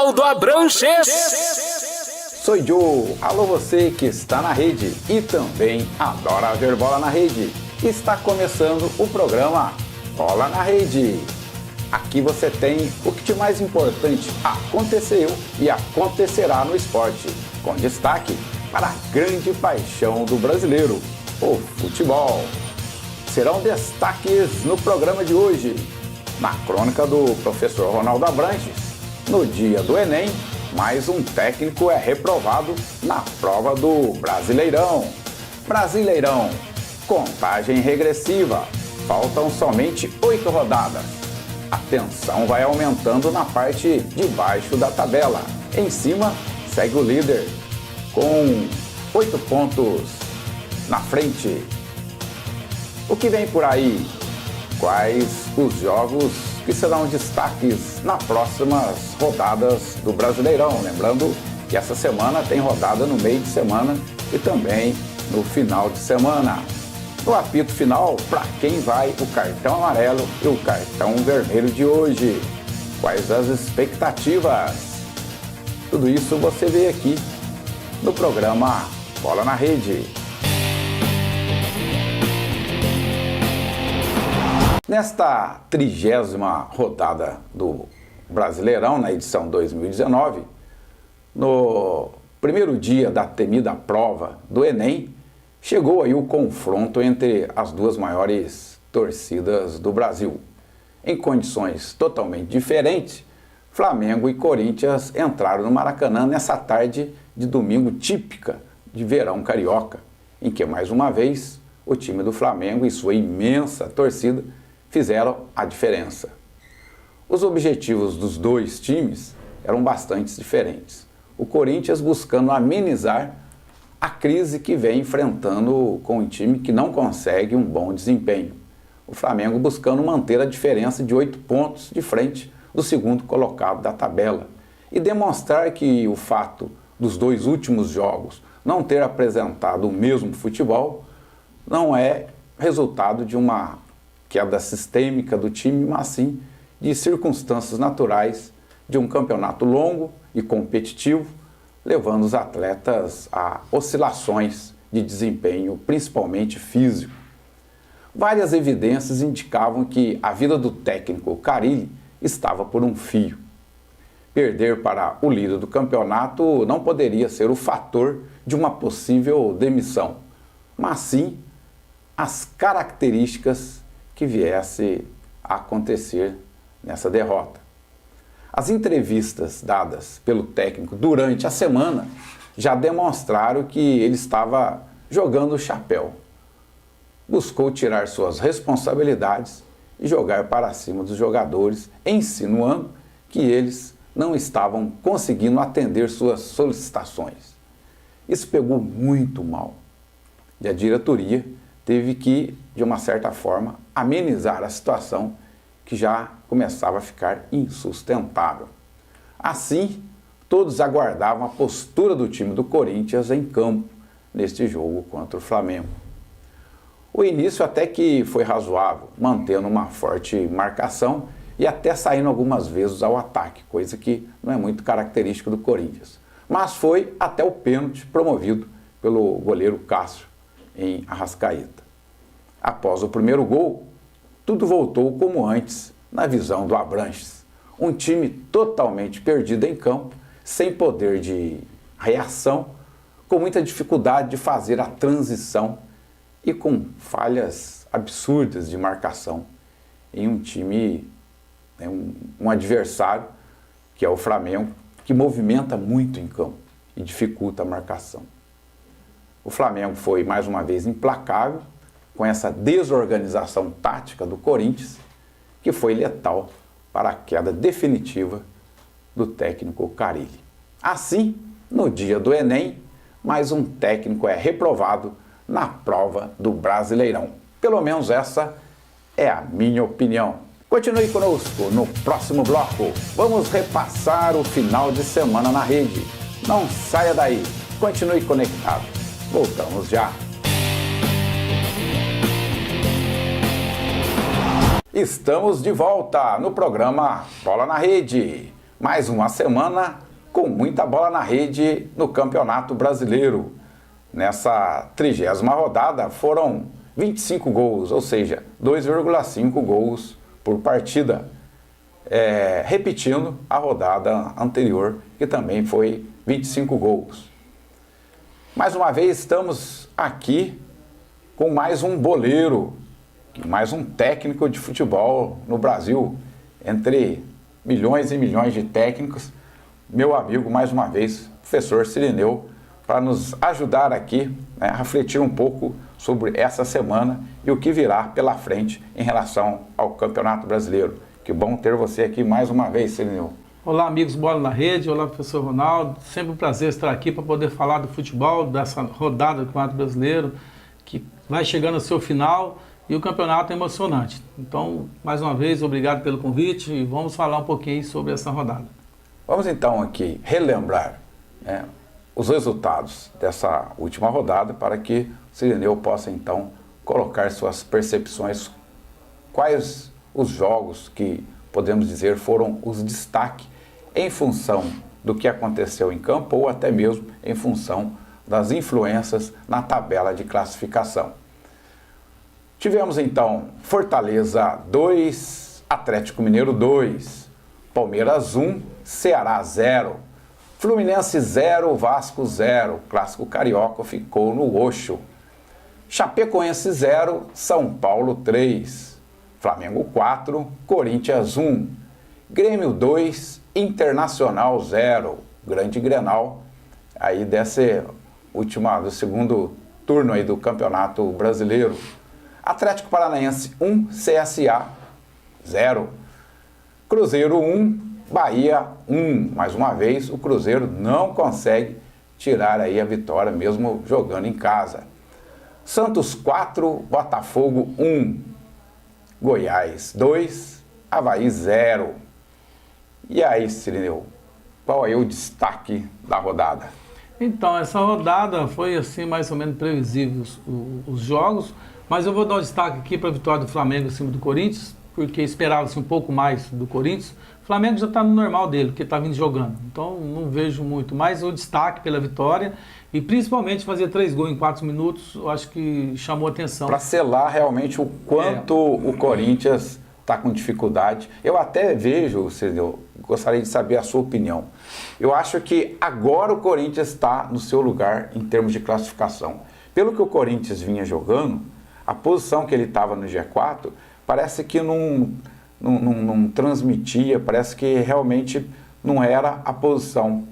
Ronaldo Abranches. Sou Joe, alô você que está na rede e também adora ver bola na rede. Está começando o programa Bola na Rede. Aqui você tem o que de mais importante aconteceu e acontecerá no esporte, com destaque para a grande paixão do brasileiro, o futebol. Serão destaques no programa de hoje, na crônica do professor Ronaldo Abranches, no dia do Enem, mais um técnico é reprovado na prova do Brasileirão. Brasileirão, contagem regressiva, faltam somente 8 rodadas. A tensão vai aumentando na parte de baixo da tabela. Em cima, segue o líder, com 8 pontos na frente. O que vem por aí? Quais os jogos que serão destaques nas próximas rodadas do Brasileirão? Lembrando que essa semana tem rodada no meio de semana e também no final de semana. No apito final, para quem vai o cartão amarelo e o cartão vermelho de hoje? Quais as expectativas? Tudo isso você vê aqui no programa Bola na Rede. Nesta 30ª rodada do Brasileirão, na edição 2019, no primeiro dia da temida prova do Enem, chegou aí o confronto entre as duas maiores torcidas do Brasil. Em condições totalmente diferentes, Flamengo e Corinthians entraram no Maracanã nessa tarde de domingo típica de verão carioca, em que mais uma vez o time do Flamengo e sua imensa torcida fizeram a diferença. Os objetivos dos dois times eram bastante diferentes. O Corinthians buscando amenizar a crise que vem enfrentando com um time que não consegue um bom desempenho. O Flamengo buscando manter a diferença de 8 pontos de frente do segundo colocado da tabela e demonstrar que o fato dos dois últimos jogos não ter apresentado o mesmo futebol não é resultado de uma queda sistêmica do time, mas sim de circunstâncias naturais de um campeonato longo e competitivo, levando os atletas a oscilações de desempenho, principalmente físico. Várias evidências indicavam que a vida do técnico Carille estava por um fio. Perder para o líder do campeonato não poderia ser o fator de uma possível demissão, mas sim as características que viesse a acontecer nessa derrota. As entrevistas dadas pelo técnico durante a semana já demonstraram que ele estava jogando o chapéu. Buscou tirar suas responsabilidades e jogar para cima dos jogadores, insinuando que eles não estavam conseguindo atender suas solicitações. Isso pegou muito mal e a diretoria teve que, de uma certa forma, amenizar a situação que já começava a ficar insustentável. Assim, todos aguardavam a postura do time do Corinthians em campo neste jogo contra o Flamengo. O início até que foi razoável, mantendo uma forte marcação e até saindo algumas vezes ao ataque, coisa que não é muito característica do Corinthians. Mas foi até o pênalti promovido pelo goleiro Cássio em Arrascaeta. Após o primeiro gol, tudo voltou como antes na visão do Abranches. Um time totalmente perdido em campo, sem poder de reação, com muita dificuldade de fazer a transição e com falhas absurdas de marcação em um time, um adversário, que é o Flamengo, que movimenta muito em campo e dificulta a marcação. O Flamengo foi mais uma vez implacável com essa desorganização tática do Corinthians, que foi letal para a queda definitiva do técnico Carille. Assim, no dia do Enem, mais um técnico é reprovado na prova do Brasileirão. Pelo menos essa é a minha opinião. Continue conosco no próximo bloco. Vamos repassar o final de semana na rede. Não saia daí. Continue conectado. Voltamos já. Estamos de volta no programa Bola na Rede. mais uma semana com muita bola na rede no Campeonato Brasileiro. Nessa 30ª rodada foram 25 gols, ou seja, 2,5 gols por partida. Repetindo a rodada anterior, que também foi 25 gols. Mais uma vez estamos aqui com mais um boleiro, mais um técnico de futebol no Brasil, entre milhões e milhões de técnicos, meu amigo, mais uma vez, professor Cirineu, para nos ajudar aqui, né, a refletir um pouco sobre essa semana e o que virá pela frente em relação ao Campeonato Brasileiro. Que bom ter você aqui mais uma vez, Cirineu. Olá, amigos Bola na Rede, olá, professor Ronaldo. Sempre um prazer estar aqui para poder falar do futebol, dessa rodada do Campeonato Brasileiro, que vai chegando ao seu final e o campeonato é emocionante. Então, mais uma vez, obrigado pelo convite e vamos falar um pouquinho sobre essa rodada. Vamos então aqui relembrar, né, os resultados dessa última rodada para que o Cirineu possa então colocar suas percepções, quais os jogos que podemos dizer foram os destaques em função do que aconteceu em campo ou até mesmo em função das influências na tabela de classificação. Tivemos então Fortaleza 2, Atlético Mineiro 2, Palmeiras 1, Ceará 0, Fluminense 0, Vasco 0, Clássico Carioca ficou no Oxo. Chapecoense 0, São Paulo 3, Flamengo 4, Corinthians 1, Grêmio 2, Internacional 0, Grande Grenal, aí do segundo turno aí do Campeonato Brasileiro. Atlético Paranaense 1, CSA 0, Cruzeiro 1, Bahia 1. Mais uma vez, o Cruzeiro não consegue tirar aí a vitória, mesmo jogando em casa. Santos 4, Botafogo 1, Goiás 2, Avaí 0. E aí, Cirineu, qual é o destaque da rodada? Então, essa rodada foi assim mais ou menos previsível os jogos, mas eu vou dar um destaque aqui para a vitória do Flamengo em cima do Corinthians, porque esperava-se um pouco mais do Corinthians. O Flamengo já está no normal dele, porque está vindo jogando, então não vejo muito, mas o destaque pela vitória e principalmente fazer 3 gols em 4 minutos, eu acho que chamou atenção. Para selar realmente o quanto o Corinthians está com dificuldade. Eu até vejo, Cirineu, gostaria de saber a sua opinião. Eu acho que agora o Corinthians está no seu lugar em termos de classificação. Pelo que o Corinthians vinha jogando, a posição que ele estava no G4, parece que não transmitia, parece que realmente não era a posição.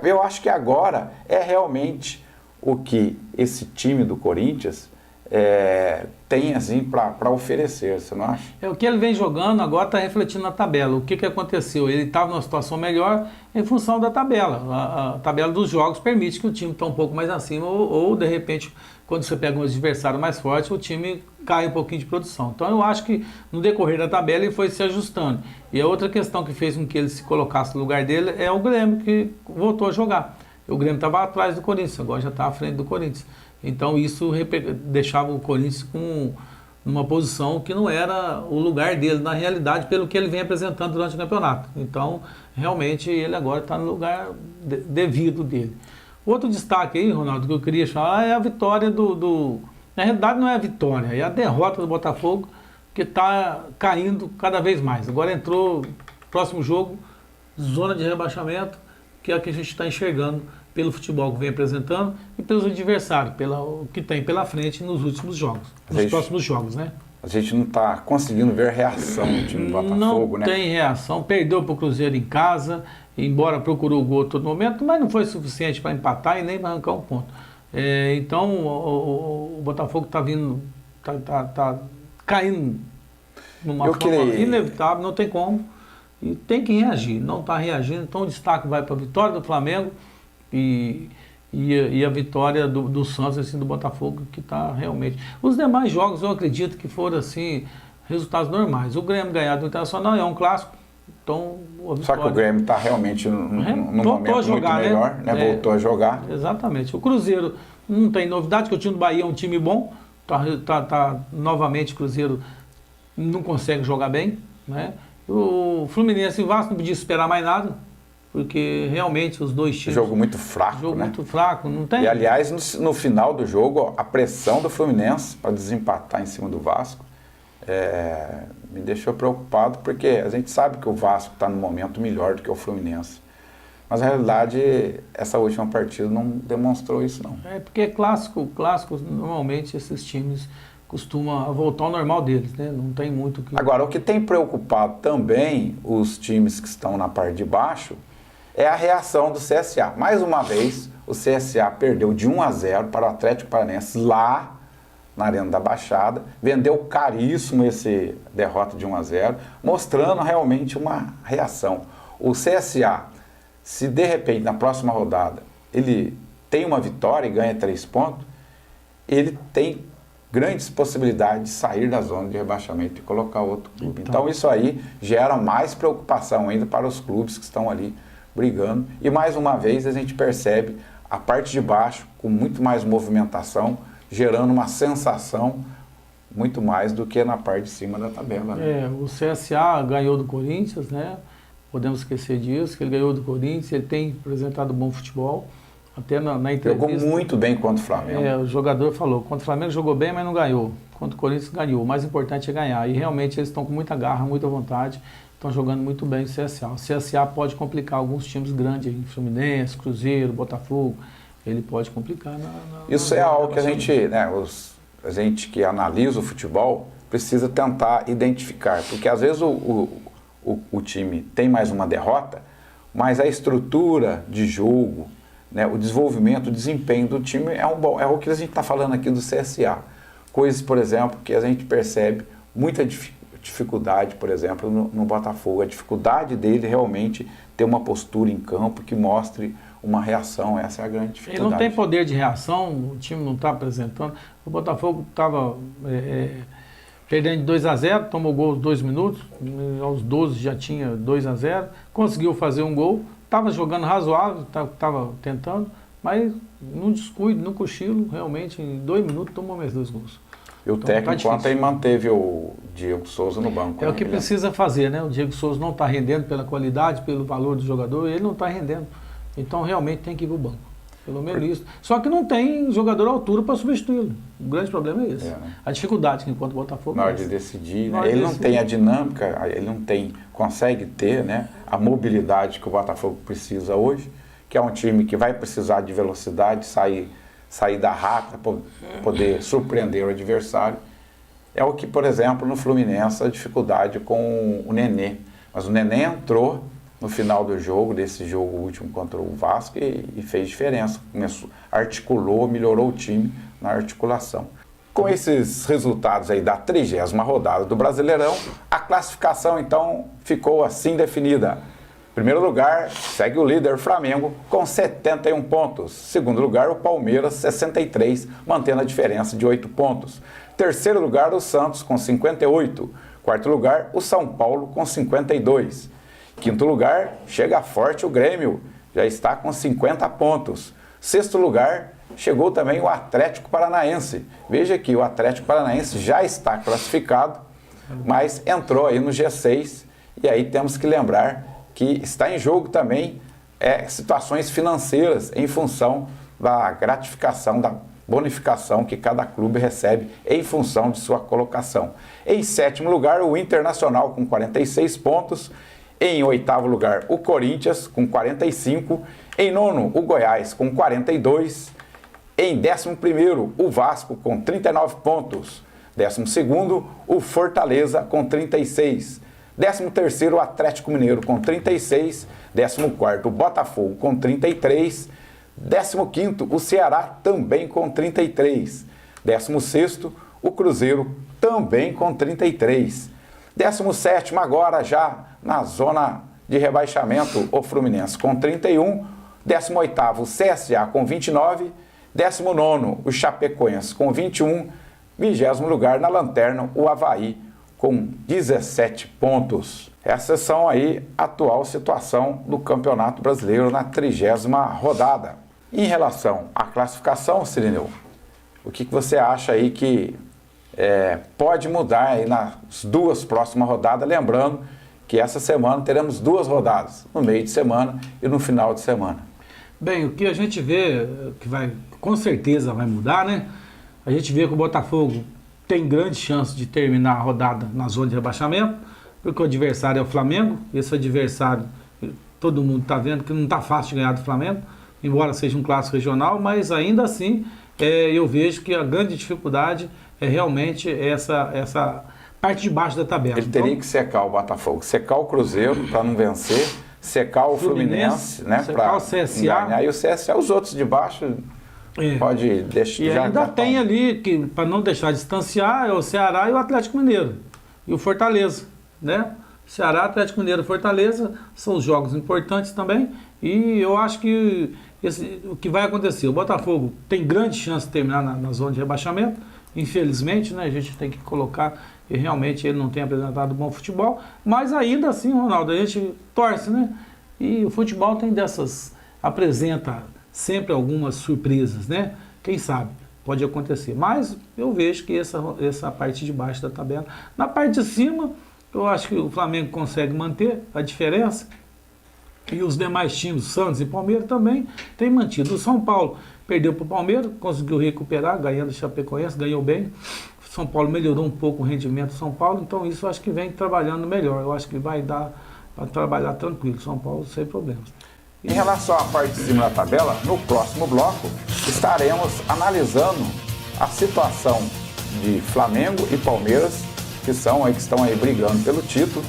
Eu acho que agora é realmente o que esse time do Corinthians tem assim para oferecer, você não acha? O que ele vem jogando agora está refletindo na tabela. O que aconteceu? Ele estava numa situação melhor em função da tabela. A tabela dos jogos permite que o time está um pouco mais acima ou de repente, quando você pega um adversário mais forte, o time cai um pouquinho de produção. Então eu acho que no decorrer da tabela ele foi se ajustando. E a outra questão que fez com que ele se colocasse no lugar dele é o Grêmio, que voltou a jogar. O Grêmio estava atrás do Corinthians, agora já está à frente do Corinthians. Então isso deixava o Corinthians com uma posição que não era o lugar dele na realidade, pelo que ele vem apresentando durante o campeonato. Então realmente ele agora está no lugar devido dele. Outro destaque aí, Ronaldo, que eu queria chamar é a vitória Na realidade não é a vitória, é a derrota do Botafogo, que está caindo cada vez mais. Agora entrou, próximo jogo, zona de rebaixamento, que é a que a gente está enxergando pelo futebol que vem apresentando e pelos adversários, o que tem pela frente nos últimos jogos, próximos jogos, né? A gente não está conseguindo ver reação do time do Botafogo, né? Não tem reação, perdeu para o Cruzeiro em casa, embora procurou o gol a todo momento, mas não foi suficiente para empatar e nem para arrancar um ponto. Então o Botafogo está vindo, está caindo numa forma inevitável, não tem como, e tem que reagir, não está reagindo. Então o destaque vai para a vitória do Flamengo e a vitória do Santos, assim, do Botafogo, que está realmente... Os demais jogos eu acredito que foram assim, resultados normais. O Grêmio ganhar do Internacional é um clássico, então... Só que o Grêmio está realmente num momento jogar, muito melhor, né? Voltou a jogar. Exatamente. O Cruzeiro não tem novidade, que o time do Bahia é um time bom, novamente o Cruzeiro não consegue jogar bem, né? O Fluminense e o Vasco não podia esperar mais nada, porque realmente os dois times... Jogo muito fraco, Jogo né? muito fraco, não tem... E, aliás, no final do jogo, ó, a pressão do Fluminense para desempatar em cima do Vasco me deixou preocupado, porque a gente sabe que o Vasco está num momento melhor do que o Fluminense. Mas, na realidade, essa última partida não demonstrou isso, não. Porque clássico, normalmente esses times costumam voltar ao normal deles, né? Não tem muito que... Agora, o que tem preocupado também os times que estão na parte de baixo é a reação do CSA. Mais uma vez, o CSA perdeu de 1-0 para o Atlético Paranaense lá na Arena da Baixada, vendeu caríssimo esse derrota de 1-0, mostrando realmente uma reação. O CSA, se de repente na próxima rodada ele tem uma vitória e ganha 3 pontos, ele tem grandes possibilidades de sair da zona de rebaixamento e colocar outro clube. Então isso aí gera mais preocupação ainda para os clubes que estão ali brigando. E mais uma vez a gente percebe a parte de baixo com muito mais movimentação, gerando uma sensação muito mais do que na parte de cima da tabela. Né? O CSA ganhou do Corinthians, né? Podemos esquecer disso, que ele ganhou do Corinthians, ele tem apresentado bom futebol. Até na entrevista... Jogou muito bem contra o Flamengo. O jogador falou, contra o Flamengo jogou bem, mas não ganhou. Contra o Corinthians ganhou. O mais importante é ganhar. E realmente eles estão com muita garra, muita vontade. Estão jogando muito bem o CSA. O CSA pode complicar alguns times grandes, Fluminense, Cruzeiro, Botafogo. Ele pode complicar Isso é algo que a gente, né, a gente que analisa o futebol precisa tentar identificar. Porque às vezes o time tem mais uma derrota, mas a estrutura de jogo, né, o desenvolvimento, o desempenho do time é o que a gente está falando aqui do CSA. Coisas, por exemplo, que a gente percebe muita dificuldade, por exemplo, no Botafogo. A dificuldade dele realmente ter uma postura em campo que mostre uma reação. Essa é a grande dificuldade. Ele não tem poder de reação, o time não está apresentando. O Botafogo estava perdendo de 2-0, tomou gol aos 2 minutos, aos 12 já tinha 2-0, conseguiu fazer um gol. Estava jogando razoável, estava tentando, mas num descuido, num cochilo, realmente, em 2 minutos tomou mais 2 gols. E o técnico ontem manteve o Diego Souza no banco. É o que precisa fazer, né? O Diego Souza não está rendendo pela qualidade, pelo valor do jogador, ele não está rendendo. Então, realmente, tem que ir para o banco. Pelo menos isso. Só que não tem jogador à altura para substituí-lo. O grande problema é esse. Né? A dificuldade que enquanto o Botafogo... Na hora de decidir, né? Ele não tem a dinâmica, ele não consegue ter, né, a mobilidade que o Botafogo precisa hoje, que é um time que vai precisar de velocidade, sair da rata, poder surpreender o adversário. É o que, por exemplo, no Fluminense, a dificuldade com o Nenê. Mas o Nenê entrou no final do jogo, desse jogo último contra o Vasco, e fez diferença. Articulou, melhorou o time na articulação. Com esses resultados aí da 30ª rodada do Brasileirão, a classificação então ficou assim definida. Primeiro lugar, segue o líder Flamengo com 71 pontos. Segundo lugar, o Palmeiras, 63, mantendo a diferença de 8 pontos. Terceiro lugar, o Santos com 58. Quarto lugar, o São Paulo com 52. Quinto lugar, chega forte o Grêmio, já está com 50 pontos. Sexto lugar, chegou também o Atlético Paranaense. Veja que o Atlético Paranaense já está classificado, mas entrou aí no G6. E aí temos que lembrar que está em jogo também situações financeiras em função da gratificação, da bonificação que cada clube recebe em função de sua colocação. Em sétimo lugar, o Internacional com 46 pontos. Em oitavo lugar, o Corinthians com 45. Em nono, o Goiás com 42. Em 11º, o Vasco com 39 pontos. 12º, o Fortaleza com 36. 13º, o Atlético Mineiro com 36. 14º, o Botafogo com 33. 15º, o Ceará também com 33. 16º, o Cruzeiro também com 33. 17º, agora já na zona de rebaixamento, o Fluminense com 31. 18º, o CSA com 29. 19º, o Chapecoense com 21. 20º lugar na lanterna, o Avaí com 17 pontos. Essas são aí a atual situação do Campeonato Brasileiro na 30ª rodada. Em relação à classificação, Cirineu, o que você acha aí que pode mudar aí nas 2 próximas rodadas? Lembrando que essa semana teremos 2 rodadas, no meio de semana e no final de semana. Bem, o que a gente vê, que vai, com certeza vai mudar, né? A gente vê que o Botafogo tem grande chance de terminar a rodada na zona de rebaixamento, porque o adversário é o Flamengo. Esse adversário, todo mundo está vendo que não está fácil de ganhar do Flamengo, embora seja um clássico regional, mas ainda assim eu vejo que a grande dificuldade é realmente essa parte de baixo da tabela. Ele teria que secar o Botafogo, secar o Cruzeiro para não vencer, secar o Fluminense, né, secar o CSA. Ganhar, e o CSA, os outros de baixo, pode deixar. E ainda tem ali, que para não deixar distanciar, é o Ceará e o Atlético Mineiro. E o Fortaleza, né? Ceará, Atlético Mineiro e Fortaleza são os jogos importantes também. E eu acho que o que vai acontecer, o Botafogo tem grande chance de terminar na zona de rebaixamento. Infelizmente, né, a gente tem que colocar que realmente ele não tem apresentado bom futebol, mas ainda assim, Ronaldo, a gente torce, né? E o futebol tem apresenta sempre algumas surpresas, né? Quem sabe, pode acontecer. Mas eu vejo que essa parte de baixo da tabela. Na parte de cima, eu acho que o Flamengo consegue manter a diferença. E os demais times, Santos e Palmeiras, também têm mantido. O São Paulo perdeu para o Palmeiras, conseguiu recuperar, ganhando o Chapecoense, ganhou bem. O São Paulo melhorou um pouco o rendimento do São Paulo, então isso eu acho que vem trabalhando melhor. Eu acho que vai dar para trabalhar tranquilo, São Paulo sem problemas. Em relação à parte de cima da tabela, no próximo bloco estaremos analisando a situação de Flamengo e Palmeiras, que estão aí brigando pelo título,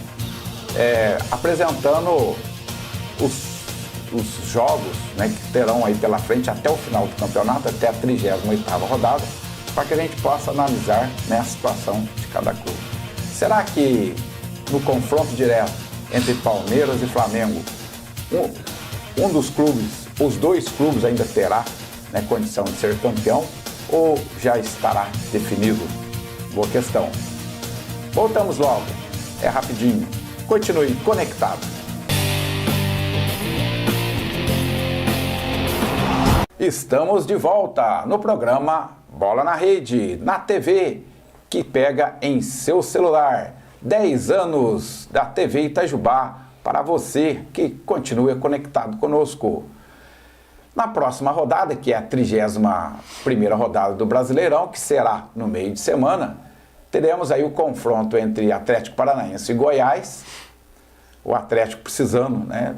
apresentando os jogos, né, que terão aí pela frente até o final do campeonato, até a 38ª rodada, para que a gente possa analisar, né, a situação de cada clube. Será que no confronto direto entre Palmeiras e Flamengo, um dos clubes, os 2 clubes ainda terá, né, condição de ser campeão ou já estará definido? Boa questão. Voltamos logo, é rapidinho. Continue conectado. Estamos de volta no programa Bola na Rede, na TV, que pega em seu celular. 10 anos da TV Itajubá, para você que continua conectado conosco. Na próxima rodada, que é a 31ª rodada do Brasileirão, que será no meio de semana, teremos aí o confronto entre Atlético Paranaense e Goiás. O Atlético precisando, né,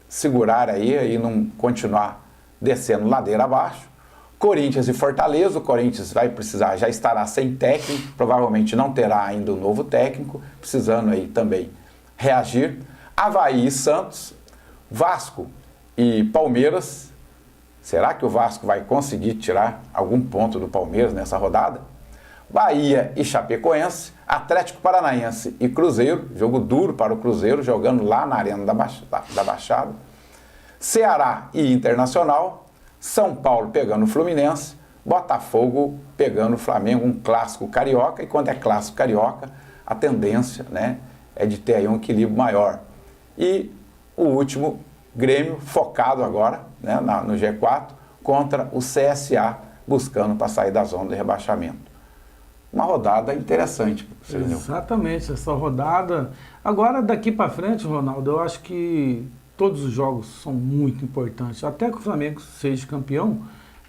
segurar aí e não continuar descendo ladeira abaixo. Corinthians e Fortaleza. O Corinthians vai precisar, já estará sem técnico, provavelmente não terá ainda um novo técnico, precisando aí também reagir. Avaí e Santos, Vasco e Palmeiras. Será que o Vasco vai conseguir tirar algum ponto do Palmeiras nessa rodada? Bahia e Chapecoense, Atlético Paranaense e Cruzeiro, jogo duro para o Cruzeiro, jogando lá na Arena da Baixada. Ceará e Internacional, São Paulo pegando o Fluminense, Botafogo pegando o Flamengo, um clássico carioca. E quando é clássico carioca, a tendência, né, é de ter aí um equilíbrio maior. E o último, Grêmio, focado agora, né, no G4, contra o CSA, buscando para sair da zona de rebaixamento. Uma rodada interessante. Exatamente, essa rodada. Agora, daqui para frente, Ronaldo, eu acho que todos os jogos são muito importantes. Até que o Flamengo seja campeão,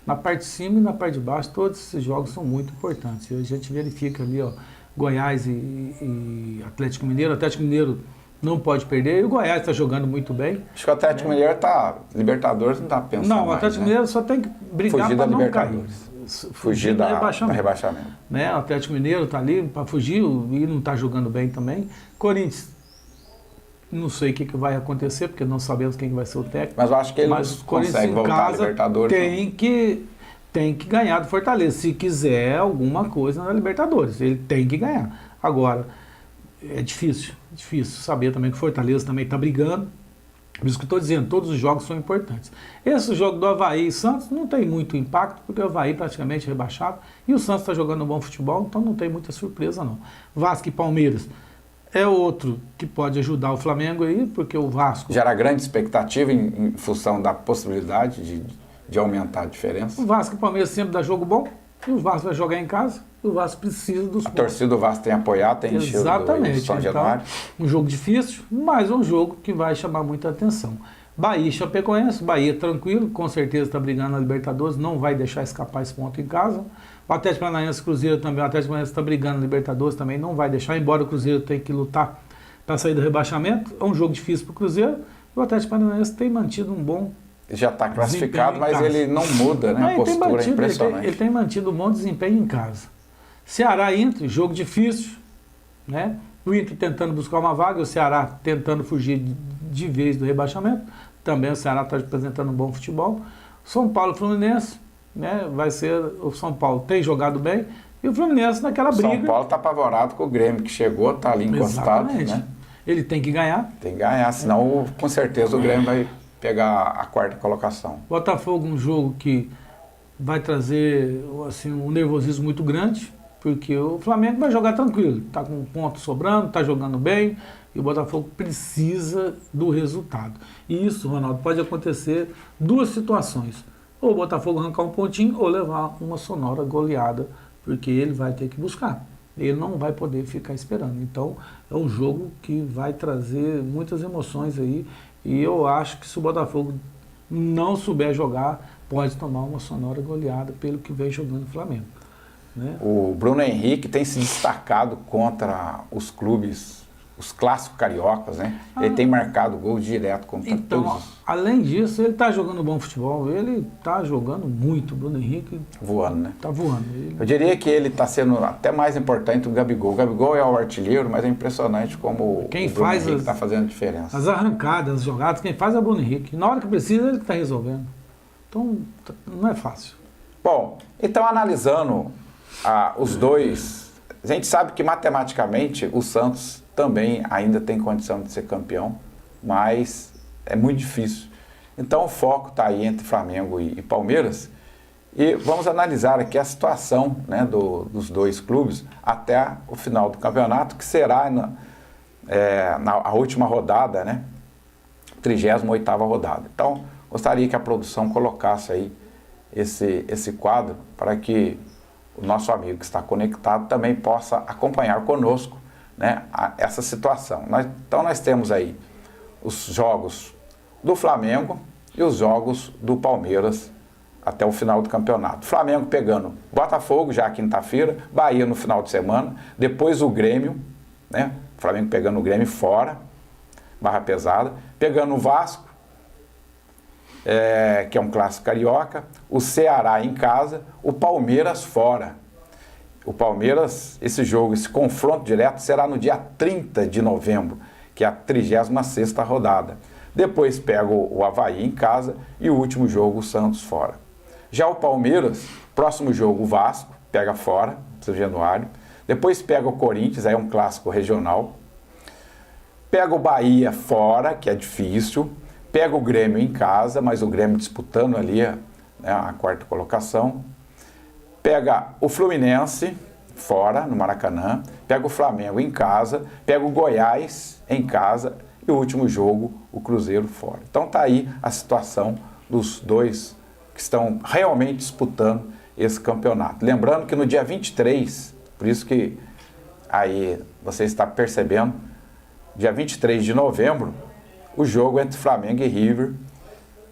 na parte de cima e na parte de baixo, todos esses jogos são muito importantes. A gente verifica ali, ó, Goiás e Atlético Mineiro. O Atlético Mineiro não pode perder. E o Goiás está jogando muito bem. Acho que o Atlético Mineiro está... Libertadores não está pensando. Não, o Atlético Mineiro só tem que brigar para não cair. Fugir do rebaixamento. Né? O Atlético Mineiro está ali para fugir e não está jogando bem também. Corinthians, não sei o que vai acontecer, porque não sabemos quem vai ser o técnico. Mas eu acho que ele consegue voltar à Libertadores. Tem que ganhar do Fortaleza, se quiser alguma coisa na Libertadores. Ele tem que ganhar. Agora, é difícil saber também que o Fortaleza também está brigando. Por isso que eu estou dizendo, todos os jogos são importantes. Esse jogo do Avaí e Santos não tem muito impacto, porque o Avaí praticamente é rebaixado e o Santos está jogando um bom futebol, então não tem muita surpresa não. Vasco e Palmeiras é outro que pode ajudar o Flamengo aí, porque o Vasco... Gera grande expectativa em função da possibilidade de aumentar a diferença. O Vasco e o Palmeiras sempre dá jogo bom, e o Vasco vai jogar em casa, e o Vasco precisa dos A pontos. torcida do Vasco tem apoiado, tem enchido Exatamente. do São Januário. Um jogo difícil, mas um jogo que vai chamar muita atenção. Bahia e Chapecoense, Bahia tranquilo, com certeza está brigando na Libertadores, não vai deixar escapar esse ponto em casa. O Atlético Paranaense e Cruzeiro também, o Atlético Paranaense está brigando na Libertadores também, não vai deixar, embora o Cruzeiro tenha que lutar para sair do rebaixamento. É um jogo difícil para o Cruzeiro, e o Atlético Paranaense tem mantido um bom Já está classificado, desempenho em mas casa. ele não muda, né? Não, A postura é impressionante. ele tem mantido um bom desempenho em casa. Ceará e Inter, jogo difícil, né? O Inter tentando buscar uma vaga, o Ceará tentando fugir de vez do rebaixamento. Também o Ceará está apresentando um bom futebol. São Paulo e Fluminense, né? Vai ser, o São Paulo tem jogado bem e o Fluminense naquela briga. São Paulo está apavorado com o Grêmio que chegou, está ali encostado, Exatamente. né? Ele tem que ganhar. Tem que ganhar, senão com certeza o Grêmio vai pegar a quarta colocação. Botafogo, um jogo que vai trazer assim, um nervosismo muito grande, porque o Flamengo vai jogar tranquilo, está com um ponto sobrando, está jogando bem, e o Botafogo precisa do resultado. E isso, Ronaldo, pode acontecer duas situações. Ou o Botafogo arrancar um pontinho, ou levar uma sonora goleada, porque ele vai ter que buscar. Ele não vai poder ficar esperando. Então, é um jogo que vai trazer muitas emoções aí, e eu acho que se o Botafogo não souber jogar, pode tomar uma sonora goleada pelo que vem jogando o Flamengo, né? O Bruno Henrique tem se destacado contra os clubes, os clássicos cariocas, né? Ele tem marcado gol direto contra Então, todos. além disso, ele está jogando bom futebol, ele está jogando muito, o Bruno Henrique Voando, né? está voando. Eu diria que ele está sendo até mais importante do Gabigol. O Gabigol é o artilheiro, mas é impressionante como Quem o Bruno faz Henrique as- está fazendo diferença. As arrancadas, as jogadas, quem faz é o Bruno Henrique. Na hora que precisa, ele está resolvendo. Então, não é fácil. Bom, então analisando os dois, a gente sabe que matematicamente o Santos também ainda tem condição de ser campeão, mas é muito difícil. Então o foco está aí entre Flamengo e Palmeiras, e vamos analisar aqui a situação, né, dos dois clubes até o final do campeonato, que será na última rodada, né, 38ª rodada. Então gostaria que a produção colocasse aí esse quadro para que o nosso amigo que está conectado também possa acompanhar conosco, né, essa situação. Então nós temos aí os jogos do Flamengo e os jogos do Palmeiras até o final do campeonato. Flamengo pegando Botafogo já quinta-feira, Bahia no final de semana, depois o Grêmio, né, Flamengo pegando o Grêmio fora, barra pesada, pegando o Vasco, que é um clássico carioca, o Ceará em casa, o Palmeiras fora. O Palmeiras, esse jogo, esse confronto direto será no dia 30 de novembro, que é a 36ª rodada. Depois pega o Avaí em casa e o último jogo o Santos fora. Já o Palmeiras, próximo jogo o Vasco, pega fora, São Januário. Depois pega o Corinthians, aí é um clássico regional. Pega o Bahia fora, que é difícil. Pega o Grêmio em casa, mas o Grêmio disputando ali, né, a quarta colocação. Pega o Fluminense fora, no Maracanã. Pega o Flamengo em casa. Pega o Goiás em casa. E o último jogo, o Cruzeiro fora. Então tá aí a situação dos dois que estão realmente disputando esse campeonato. Lembrando que no dia 23, por isso que aí você está percebendo, dia 23 de novembro, o jogo entre Flamengo e River,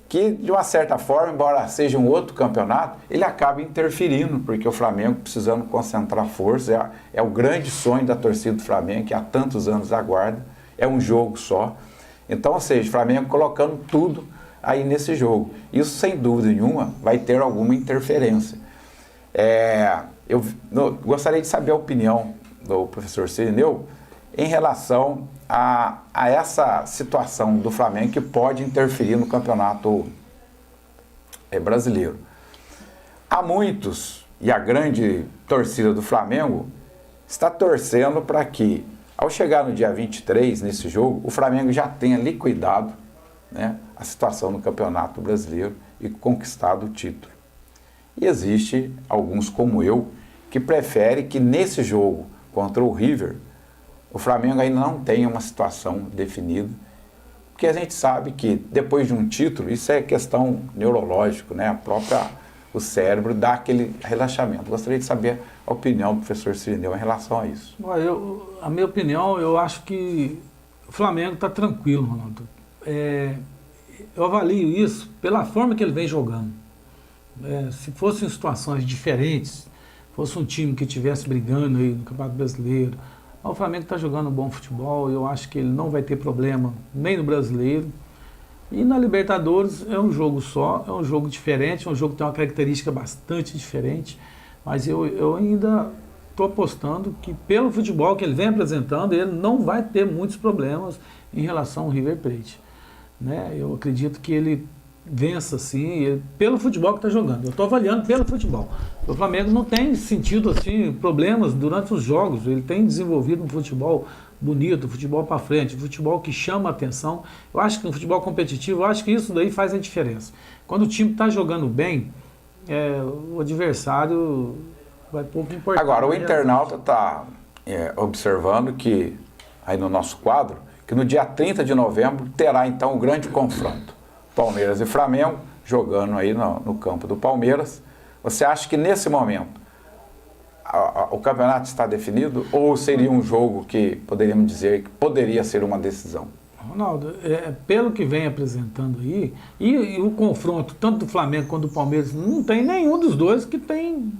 que de uma certa forma, embora seja um outro campeonato, ele acaba interferindo, porque o Flamengo precisando concentrar força, é o grande sonho da torcida do Flamengo, que há tantos anos aguarda, é um jogo só. Então, ou seja, o Flamengo colocando tudo aí nesse jogo. Isso, sem dúvida nenhuma, vai ter alguma interferência. Eu gostaria de saber a opinião do professor Cirineu em relação a essa situação do Flamengo que pode interferir no campeonato brasileiro. Há muitos, e a grande torcida do Flamengo está torcendo para que, ao chegar no dia 23, nesse jogo, o Flamengo já tenha liquidado, né, a situação no campeonato brasileiro e conquistado o título. E existe alguns, como eu, que preferem que nesse jogo contra o River, o Flamengo ainda não tenha uma situação definida, porque a gente sabe que depois de um título, isso é questão neurológica, né? o cérebro, dá aquele relaxamento. Gostaria de saber a opinião do professor Cirineu em relação a isso. Olha, a minha opinião, eu acho que o Flamengo está tranquilo, Ronaldo. Eu avalio isso pela forma que ele vem jogando. Se fossem situações diferentes, fosse um time que estivesse brigando aí no Campeonato Brasileiro, o Flamengo está jogando um bom futebol, eu acho que ele não vai ter problema nem no Brasileiro. E na Libertadores é um jogo só, é um jogo diferente, é um jogo que tem uma característica bastante diferente, mas eu ainda estou apostando que pelo futebol que ele vem apresentando, ele não vai ter muitos problemas em relação ao River Plate. Né? Eu acredito que ele vença sim, pelo futebol que está jogando. Eu estou avaliando pelo futebol. O Flamengo não tem sentido assim, problemas durante os jogos, ele tem desenvolvido um futebol bonito, futebol para frente, futebol que chama a atenção. Eu acho que no futebol competitivo, eu acho que isso daí faz a diferença. Quando o time está jogando bem, o adversário vai pouco importar. Agora, o internauta está observando que, aí no nosso quadro, que no dia 30 de novembro terá então um grande confronto. Palmeiras e Flamengo, jogando aí no campo do Palmeiras. Você acha que nesse momento o campeonato está definido ou seria um jogo que poderíamos dizer que poderia ser uma decisão? Ronaldo, pelo que vem apresentando aí, e o confronto tanto do Flamengo quanto do Palmeiras, não tem nenhum dos dois que tem,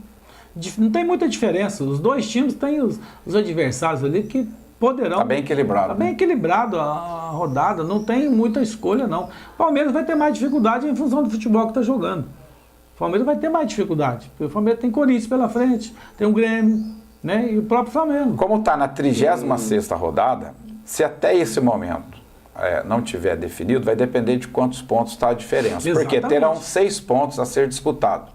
não tem muita diferença. Os dois times têm os adversários ali que poderão... Está bem equilibrado. Está bem equilibrado a rodada, não tem muita escolha não. O Palmeiras vai ter mais dificuldade em função do futebol que está jogando. O Palmeiras vai ter mais dificuldade, porque o Palmeiras tem Corinthians pela frente, tem o Grêmio, né, e o próprio Flamengo. Como está na 36ª rodada, se até esse momento não tiver definido, vai depender de quantos pontos está a diferença. Exatamente. Porque terão 6 pontos a ser disputados,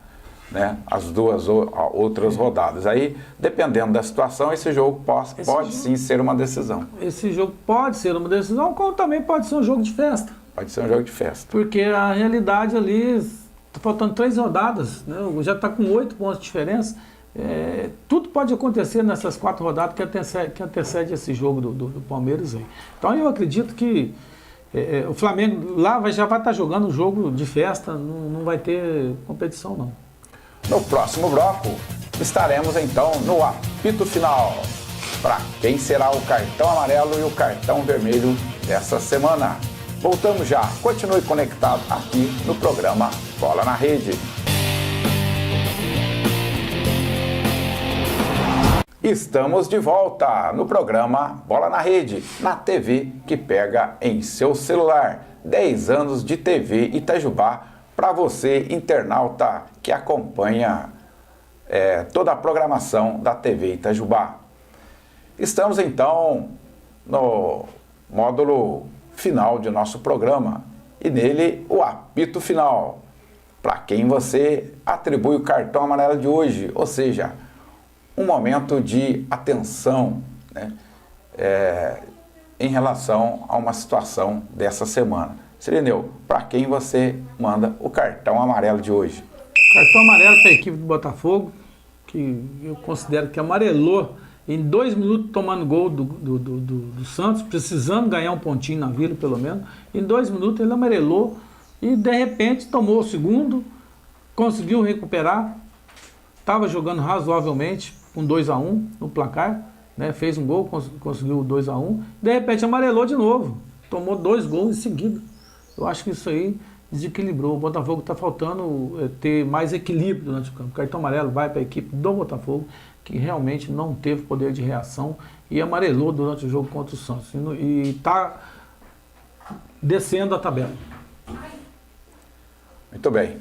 né, as duas outras rodadas. Aí, dependendo da situação, esse jogo pode sim ser uma decisão. Esse jogo pode ser uma decisão, como também pode ser um jogo de festa. Pode ser um jogo de festa. Porque a realidade ali, está faltando 3 rodadas, né? Já está com 8 pontos de diferença. Tudo pode acontecer nessas 4 rodadas que antecede esse jogo do Palmeiras aí. Então eu acredito que o Flamengo lá já vai estar jogando um jogo de festa, não vai ter competição não. No próximo bloco, estaremos então no apito final. Para quem será o cartão amarelo e o cartão vermelho dessa semana. Voltamos já. Continue conectado aqui no programa Bola na Rede. Estamos de volta no programa Bola na Rede, na TV que pega em seu celular. 10 anos de TV Itajubá para você, internauta, que acompanha toda a programação da TV Itajubá. Estamos então no módulo final de nosso programa e nele o apito final, para quem você atribui o cartão amarelo de hoje, ou seja, um momento de atenção, né, em relação a uma situação dessa semana. Cirineu, para quem você manda o cartão amarelo de hoje? Cartão amarelo para a equipe do Botafogo, que eu considero que amarelou em 2 minutos tomando gol do Santos, precisando ganhar um pontinho na Vila pelo menos. Em 2 minutos ele amarelou e de repente tomou o segundo, conseguiu recuperar, estava jogando razoavelmente com 2-1 no placar, né? Fez um gol, conseguiu o 2-1, de repente amarelou de novo, tomou 2 gols em seguida. Eu acho que isso aí desequilibrou. O Botafogo está faltando ter mais equilíbrio durante o campo. O cartão amarelo vai para a equipe do Botafogo, que realmente não teve poder de reação e amarelou durante o jogo contra o Santos. E está descendo a tabela. Muito bem.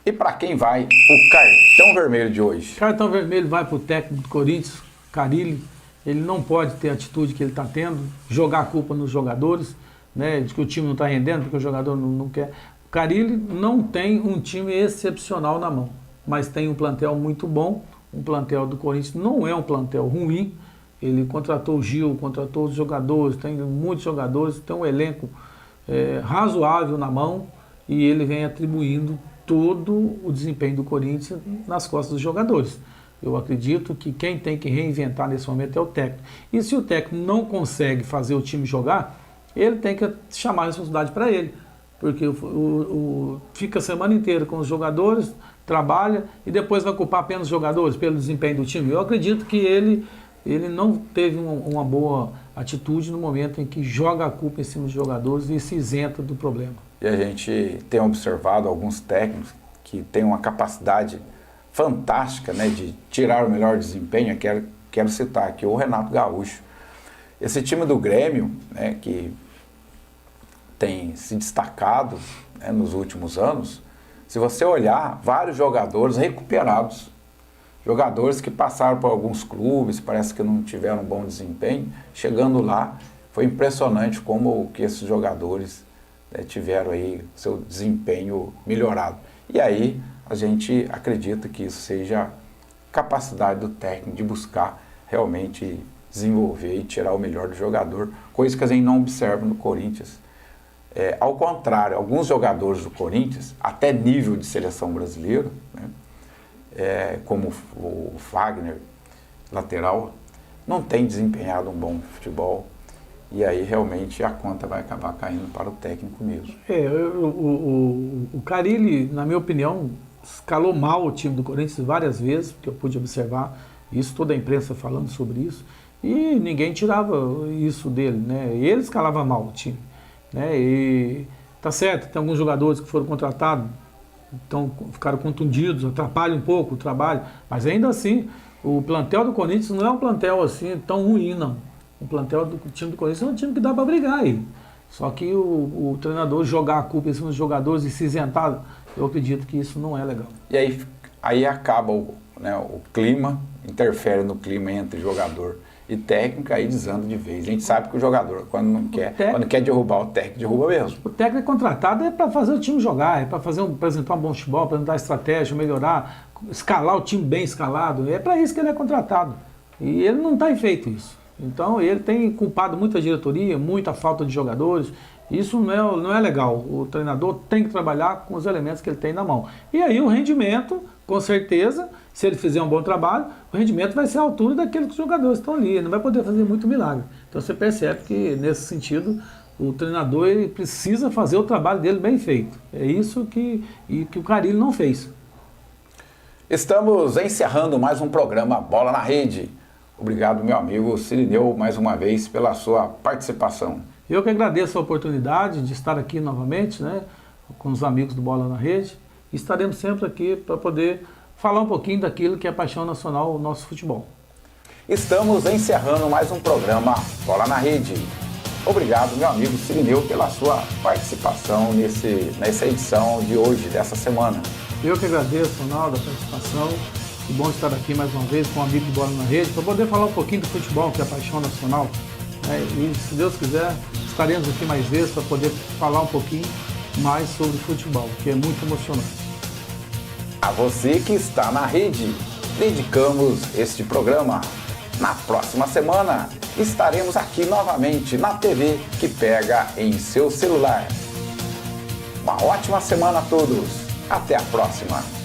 E para quem vai o cartão vermelho de hoje? Cartão vermelho vai para o técnico do Corinthians, Carille. Ele não pode ter a atitude que ele está tendo, jogar a culpa nos jogadores, né, de que o time não está rendendo, porque o jogador não quer. O Carille não tem um time excepcional na mão, mas tem um plantel muito bom. Um plantel do Corinthians não é um plantel ruim. Ele contratou o Gil, contratou os jogadores, tem muitos jogadores, tem um elenco razoável na mão e ele vem atribuindo todo o desempenho do Corinthians nas costas dos jogadores. Eu acredito que quem tem que reinventar nesse momento é o técnico. E se o técnico não consegue fazer o time jogar, ele tem que chamar a responsabilidade para ele. porque fica a semana inteira com os jogadores, trabalha e depois vai culpar apenas os jogadores pelo desempenho do time. Eu acredito que ele não teve uma boa atitude no momento em que joga a culpa em cima dos jogadores e se isenta do problema. E a gente tem observado alguns técnicos que têm uma capacidade fantástica, né, de tirar o melhor desempenho. Quero citar aqui o Renato Gaúcho. Esse time do Grêmio, né, que tem se destacado, né, nos últimos anos, se você olhar, vários jogadores recuperados, jogadores que passaram por alguns clubes, parece que não tiveram um bom desempenho, chegando lá, foi impressionante como que esses jogadores, né, tiveram aí seu desempenho melhorado. E aí a gente acredita que isso seja capacidade do técnico de buscar realmente desenvolver e tirar o melhor do jogador, coisa que a gente não observa no Corinthians. Ao contrário, alguns jogadores do Corinthians, até nível de seleção brasileira, né, como o Fagner, lateral, não tem desempenhado um bom futebol, e aí realmente a conta vai acabar caindo para o técnico mesmo. O Carille, na minha opinião, escalou mal o time do Corinthians várias vezes, porque eu pude observar isso, toda a imprensa falando sobre isso, e ninguém tirava isso dele, né? Ele escalava mal o time, né? E tá certo, tem alguns jogadores que foram contratados, então ficaram contundidos, atrapalham um pouco o trabalho, mas ainda assim, o plantel do Corinthians não é um plantel assim tão ruim, não. O plantel do time do Corinthians é um time que dá para brigar aí. Só que o treinador jogar a culpa em cima dos jogadores e se isentar, eu acredito que isso não é legal. E aí acaba o clima, interfere no clima entre jogador e técnico, aí desanda de vez. A gente sabe que o jogador, quando quer derrubar o técnico, derruba mesmo. O técnico contratado é para fazer o time jogar, é para apresentar um bom futebol, apresentar estratégia, melhorar, escalar o time bem escalado. É para isso que ele é contratado. E ele não tem feito isso. Então ele tem culpado muita diretoria, muita falta de jogadores. Isso não é legal. O treinador tem que trabalhar com os elementos que ele tem na mão. E aí o rendimento, com certeza, se ele fizer um bom trabalho, o rendimento vai ser à altura daqueles que os jogadores estão ali. Ele não vai poder fazer muito milagre. Então você percebe que, nesse sentido, o treinador ele precisa fazer o trabalho dele bem feito. É isso que o Carille não fez. Estamos encerrando mais um programa Bola na Rede. Obrigado, meu amigo Cirineu, mais uma vez, pela sua participação. Eu que agradeço a oportunidade de estar aqui novamente, né, com os amigos do Bola na Rede. E estaremos sempre aqui para poder falar um pouquinho daquilo que é a paixão nacional, o nosso futebol. Estamos encerrando mais um programa Bola na Rede. Obrigado, meu amigo Cirineu, pela sua participação nessa edição de hoje, dessa semana. Eu que agradeço, Ronaldo, a participação. Que bom estar aqui mais uma vez com um amigo do Bola na Rede, para poder falar um pouquinho do futebol, que é a paixão nacional. E, se Deus quiser, estaremos aqui mais vezes para poder falar um pouquinho mais sobre futebol, que é muito emocionante. A você que está na rede, dedicamos este programa. Na próxima semana, estaremos aqui novamente na TV que pega em seu celular. Uma ótima semana a todos. Até a próxima.